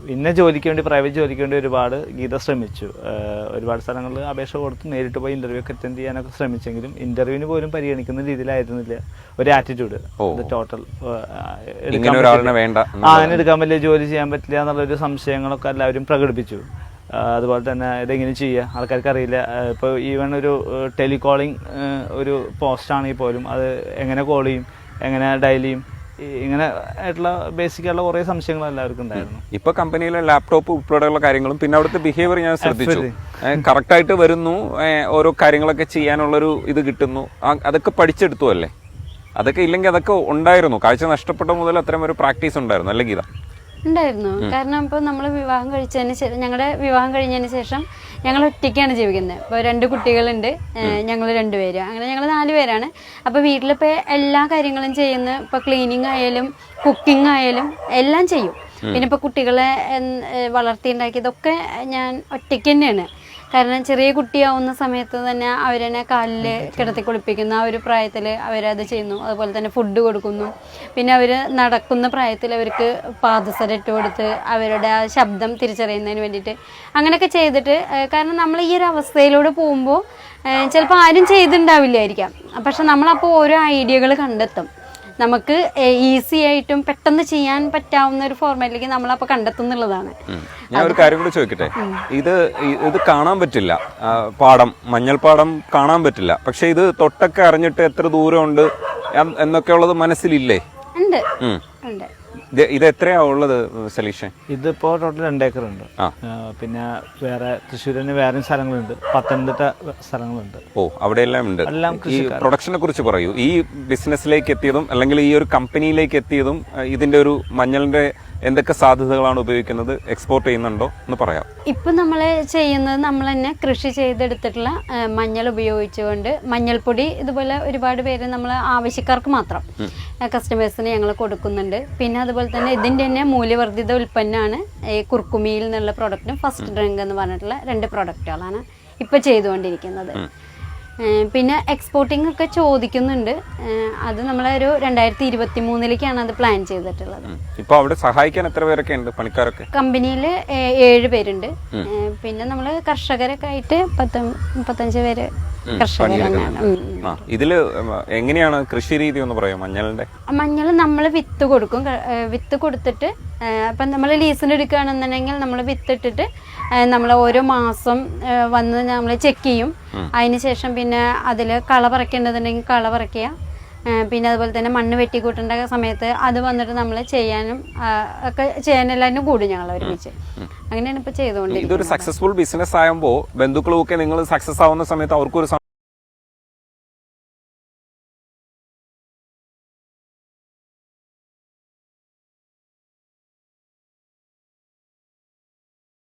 പിന്നെ ജോലിക്ക് വേണ്ടി പ്രൈവറ്റ് ജോലിക്ക് വേണ്ടി ഒരുപാട് ഗീത ശ്രമിച്ചു. ഒരുപാട് സ്ഥലങ്ങളിൽ അപേക്ഷ കൊടുത്ത് നേരിട്ട് പോയി ഇന്റർവ്യൂ ഒക്കെ അറ്റൻഡ് ചെയ്യാനൊക്കെ ശ്രമിച്ചെങ്കിലും ഇന്റർവ്യൂവിന് പോലും പരിഗണിക്കുന്ന രീതിയിലായിരുന്നില്ല ഒരു ആറ്റിറ്റ്യൂഡ്. ടോട്ടൽ അങ്ങനെ എടുക്കാൻ പറ്റില്ല, ജോലി ചെയ്യാൻ പറ്റില്ല എന്നുള്ളൊരു സംശയങ്ങളൊക്കെ എല്ലാവരും പ്രകടിപ്പിച്ചു. അതുപോലെ തന്നെ ഇതെങ്ങനെ ചെയ്യുക, ആൾക്കാർക്ക് അറിയില്ല. ഇപ്പോൾ ഈവൻ ഒരു ടെലികോളിംഗ് ഒരു പോസ്റ്റ് ആണെങ്കിൽ പോലും അത് എങ്ങനെ കോൾ ചെയ്യും, എങ്ങനെ ഡയൽ ചെയ്യും, ഇങ്ങനെ ആയിട്ടുള്ള ബേസിക് ആയിട്ടുള്ള കുറേ സംശയങ്ങൾ എല്ലാവർക്കും ഉണ്ടായിരുന്നു. ഇപ്പൊ കമ്പനിയിലെ ലാപ്ടോപ്പ് ഉൾപ്പെടെയുള്ള കാര്യങ്ങളും പിന്നെ അവിടുത്തെ ബിഹേവിയർ ഞാൻ ശ്രദ്ധിച്ചു. കറക്റ്റായിട്ട് വരുന്നു, ഓരോ കാര്യങ്ങളൊക്കെ ചെയ്യാനുള്ളൊരു ഇത് കിട്ടുന്നു, അതൊക്കെ പഠിച്ചെടുത്തു അല്ലേ? അതൊക്കെ ഇല്ലെങ്കിൽ അതൊക്കെ ഉണ്ടായിരുന്നു, കാഴ്ച നഷ്ടപ്പെട്ട മുതൽ അത്തരം ഒരു പ്രാക്ടീസ് ഉണ്ടായിരുന്നു അല്ലെങ്കിൽ ഇതാ ഉണ്ടായിരുന്നു. കാരണം ഇപ്പോൾ നമ്മൾ വിവാഹം കഴിച്ചതിന് ശേഷം, ഞങ്ങളുടെ വിവാഹം കഴിഞ്ഞതിന് ശേഷം ഞങ്ങൾ ഒറ്റയ്ക്കാണ് ജീവിക്കുന്നത്. ഇപ്പോൾ 2 കുട്ടികളുണ്ട്, ഞങ്ങൾ 2 പേര്, അങ്ങനെ ഞങ്ങൾ 4 പേരാണ്. അപ്പോൾ വീട്ടിലിപ്പോൾ എല്ലാ കാര്യങ്ങളും ചെയ്യുന്ന, ഇപ്പോൾ ക്ലീനിങ് ആയാലും കുക്കിംഗ് ആയാലും എല്ലാം ചെയ്യും. പിന്നെ ഇപ്പോൾ കുട്ടികളെ വളർത്തിയുണ്ടാക്കിയതൊക്കെ ഞാൻ ഒറ്റയ്ക്ക് തന്നെയാണ്. കാരണം ചെറിയ കുട്ടിയാവുന്ന സമയത്ത് തന്നെ അവരെന്നെ കാലിൽ കിടത്തി കുളിപ്പിക്കുന്ന ആ ഒരു പ്രായത്തിൽ അവരത് ചെയ്യുന്നു. അതുപോലെ തന്നെ ഫുഡ് കൊടുക്കുന്നു. പിന്നെ അവർ നടക്കുന്ന പ്രായത്തിൽ അവർക്ക് പാദസരം ഇട്ട് കൊടുത്ത് അവരുടെ ആ ശബ്ദം തിരിച്ചറിയുന്നതിന് വേണ്ടിയിട്ട് അങ്ങനെയൊക്കെ ചെയ്തിട്ട്, കാരണം നമ്മൾ ഈ ഒരു അവസ്ഥയിലൂടെ പോകുമ്പോൾ ചിലപ്പോൾ ആരും ചെയ്തിട്ടുണ്ടാവില്ലായിരിക്കാം. പക്ഷെ നമ്മളപ്പോൾ ഓരോ ഐഡിയകൾ കണ്ടെത്തും. നമുക്ക് ഈസി ആയിട്ടും പെട്ടെന്ന് ചെയ്യാൻ പറ്റാവുന്ന ഒരു ഫോർമാറ്റിലേക്ക് നമ്മളപ്പോൾ കണ്ടെത്തുന്നുള്ളതാണ്. ഞാൻ ഒരു കാര്യം കൂടി ചോദിക്കട്ടെ, ഇത് കാണാൻ പറ്റില്ല, പാടം, മഞ്ഞൾപ്പാടം കാണാൻ പറ്റില്ല, പക്ഷെ ഇത് തൊട്ടൊക്കെ അറിഞ്ഞിട്ട് എത്ര ദൂരമുണ്ട് എന്നൊക്കെ ഉള്ളത് മനസ്സിലില്ലേ? ഉണ്ട്, ഉണ്ട്. ഇത് എത്രയാ ഉള്ളത് സലീഷേ? ഇതിപ്പോ ടോട്ടൽ 2 ഏക്കർ ഉണ്ട്. പിന്നെ വേറെ തൃശ്ശൂരിന് വേറെ സ്ഥലങ്ങളുണ്ട്, പത്തനംതിട്ട സ്ഥലങ്ങളുണ്ട്. അവിടെയെല്ലാം ഉണ്ട്. ഈ പ്രൊഡക്ഷനെ കുറിച്ച് പറയൂ. ഈ ബിസിനസ്സിലേക്ക് എത്തിയതും അല്ലെങ്കിൽ ഈ ഒരു കമ്പനിയിലേക്ക് എത്തിയതും ഇതിന്റെ ഒരു മഞ്ഞളിന്റെ എന്തൊക്കെ സാധ്യതകളാണ് ഉപയോഗിക്കുന്നത്, എക്സ്പോർട്ട് ചെയ്യുന്നുണ്ടോ എന്ന് പറയാം. ഇപ്പം നമ്മൾ ചെയ്യുന്നത് നമ്മൾ തന്നെ കൃഷി ചെയ്തെടുത്തിട്ടുള്ള മഞ്ഞൾ ഉപയോഗിച്ചുകൊണ്ട് മഞ്ഞൾപ്പൊടി ഇതുപോലെ ഒരുപാട് പേര് നമ്മൾ ആവശ്യക്കാർക്ക് മാത്രം കസ്റ്റമേഴ്സിന് ഞങ്ങൾ കൊടുക്കുന്നുണ്ട്. പിന്നെ അതുപോലെ തന്നെ ഇതിൻ്റെ തന്നെ മൂല്യവർദ്ധിത ഉൽപ്പന്നമാണ് ഈ കുർക്കുമിയിൽ നിന്നുള്ള പ്രൊഡക്റ്റും ഫസ്റ്റ് ഡ്രിങ്ക് എന്ന് പറഞ്ഞിട്ടുള്ള 2 പ്രൊഡക്റ്റുകളാണ് ഇപ്പോൾ ചെയ്തുകൊണ്ടിരിക്കുന്നത്. പിന്നെ എക്സ്പോർട്ടിംഗ് ഒക്കെ ചോദിക്കുന്നുണ്ട്. അത് നമ്മളൊരു 2023 അത് പ്ലാൻ ചെയ്തിട്ടുള്ളത്. ഇപ്പൊ അവിടെ സഹായിക്കാൻ എത്ര പേരൊക്കെ ഉണ്ട് പണിക്കാരൊക്കെ? കമ്പനിയിൽ 7 പേരുണ്ട്. പിന്നെ നമ്മൾ കർഷകരൊക്കെ ആയിട്ട് 35 പേര് കർഷകരാണ്. ഇതില് എങ്ങനെയാണ് കൃഷി രീതി ഒന്ന് പറയാം? മഞ്ഞൾ നമ്മൾ വിത്ത് കൊടുക്കും. വിത്ത് കൊടുത്തിട്ട് അപ്പം നമ്മൾ ലീസിന് എടുക്കുകയാണെന്നുണ്ടെങ്കിൽ നമ്മൾ വിത്തിട്ടിട്ട് നമ്മൾ ഓരോ മാസം വന്ന് നമ്മൾ ചെക്ക് ചെയ്യും. അതിനുശേഷം പിന്നെ അതിൽ കള പറിക്കേണ്ടതുണ്ടെങ്കിൽ കള പറിക്കുക. പിന്നെ അതുപോലെ തന്നെ മണ്ണ് വെട്ടിക്കൂട്ടേണ്ട സമയത്ത് അത് വന്നിട്ട് നമ്മൾ ചെയ്യാനും ഒക്കെ ചെയ്യാനെല്ലാവരും കൂടും ഞങ്ങൾ ഒരുമിച്ച്. അങ്ങനെയാണ് ഇപ്പോൾ ചെയ്തുകൊണ്ടിരിക്കുന്നത്. ഇതൊരു സക്സസ്ഫുൾ ബിസിനസ് ആകുമ്പോൾ ബന്ധുക്കളൊക്കെ നിങ്ങൾ സക്സസ് ആവുന്ന സമയത്ത് അവർക്കൊരു